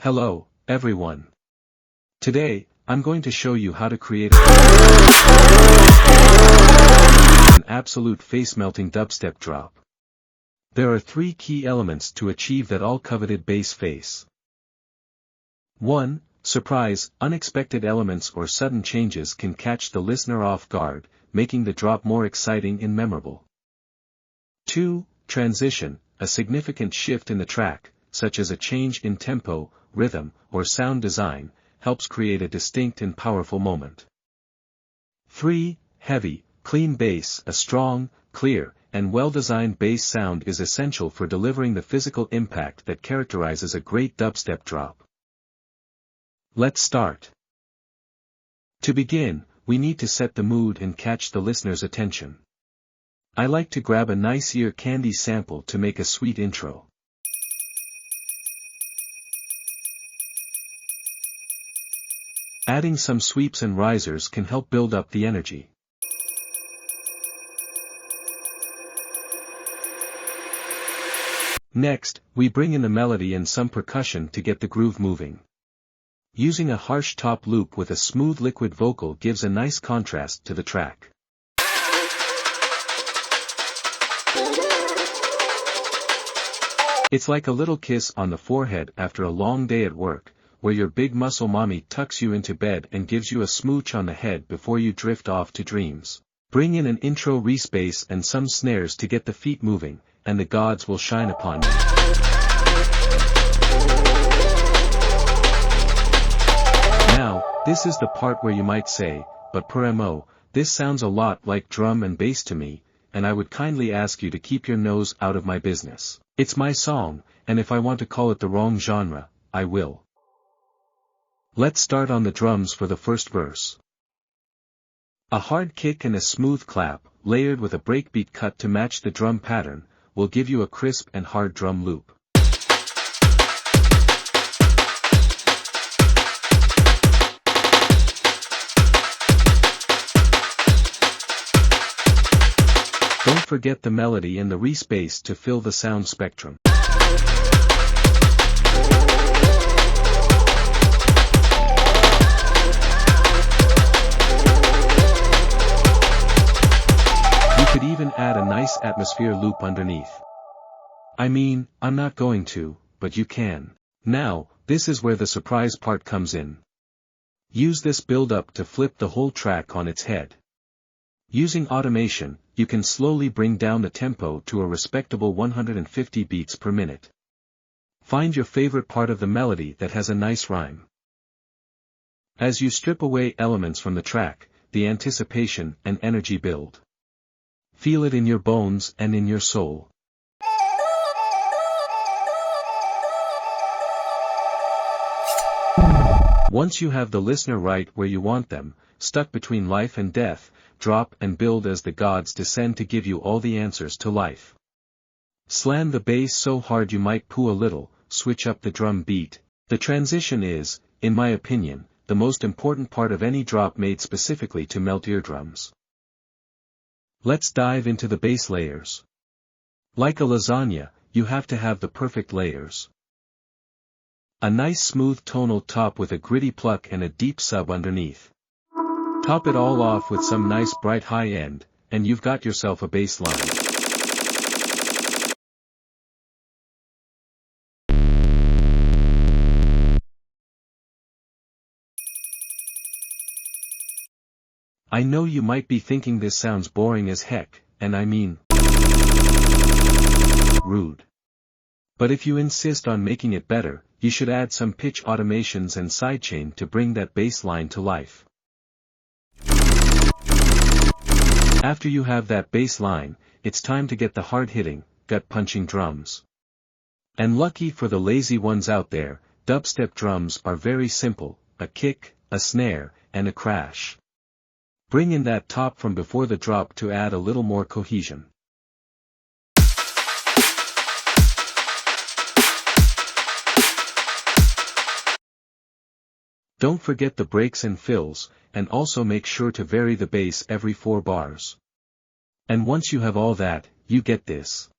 Hello, everyone. Today, I'm going to show you how to create an absolute face-melting dubstep drop. There are 3 key elements to achieve that all-coveted bass face. 1. Surprise, unexpected elements or sudden changes can catch the listener off guard, making the drop more exciting and memorable. 2. Transition, a significant shift in the track, such as a change in tempo, rhythm, or sound design, helps create a distinct and powerful moment. 3. Heavy, clean bass, a strong, clear, and well-designed bass sound is essential for delivering the physical impact that characterizes a great dubstep drop. Let's start. To begin, we need to set the mood and catch the listener's attention. I like to grab a nice ear candy sample to make a sweet intro. Adding some sweeps and risers can help build up the energy. Next, we bring in the melody and some percussion to get the groove moving. Using a harsh top loop with a smooth liquid vocal gives a nice contrast to the track. It's like a little kiss on the forehead after a long day at work, where your big muscle mommy tucks you into bed and gives you a smooch on the head before you drift off to dreams. Bring in an intro re-space and some snares to get the feet moving, and the gods will shine upon you. Now, this is the part where you might say, but per mo, this sounds a lot like drum and bass to me, and I would kindly ask you to keep your nose out of my business. It's my song, and if I want to call it the wrong genre, I will. Let's start on the drums for the first verse. A hard kick and a smooth clap, layered with a breakbeat cut to match the drum pattern, will give you a crisp and hard drum loop. Don't forget the melody and the re-space to fill the sound spectrum. You could even add a nice atmosphere loop underneath. I mean, I'm not going to, but you can. Now, this is where the surprise part comes in. Use this build-up to flip the whole track on its head. Using automation, you can slowly bring down the tempo to a respectable 150 beats per minute. Find your favorite part of the melody that has a nice rhyme. As you strip away elements from the track, the anticipation and energy build. Feel it in your bones and in your soul. Once you have the listener right where you want them, stuck between life and death, drop and build as the gods descend to give you all the answers to life. Slam the bass so hard you might poo a little, switch up the drum beat. The transition is, in my opinion, the most important part of any drop made specifically to melt eardrums. Let's dive into the bass layers. Like a lasagna, you have to have the perfect layers. A nice smooth tonal top with a gritty pluck and a deep sub underneath. Top it all off with some nice bright high end, and you've got yourself a bass line. I know you might be thinking this sounds boring as heck, and I mean rude. But if you insist on making it better, you should add some pitch automations and sidechain to bring that bass line to life. After you have that bass line, it's time to get the hard-hitting, gut-punching drums. And lucky for the lazy ones out there, dubstep drums are very simple: a kick, a snare, and a crash. Bring in that top from before the drop to add a little more cohesion. Don't forget the breaks and fills, and also make sure to vary the bass every 4 bars. And once you have all that, you get this.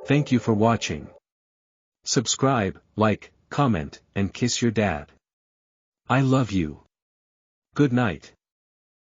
Thank you for watching. Subscribe, like, comment, and kiss your dad. I love you. Good night.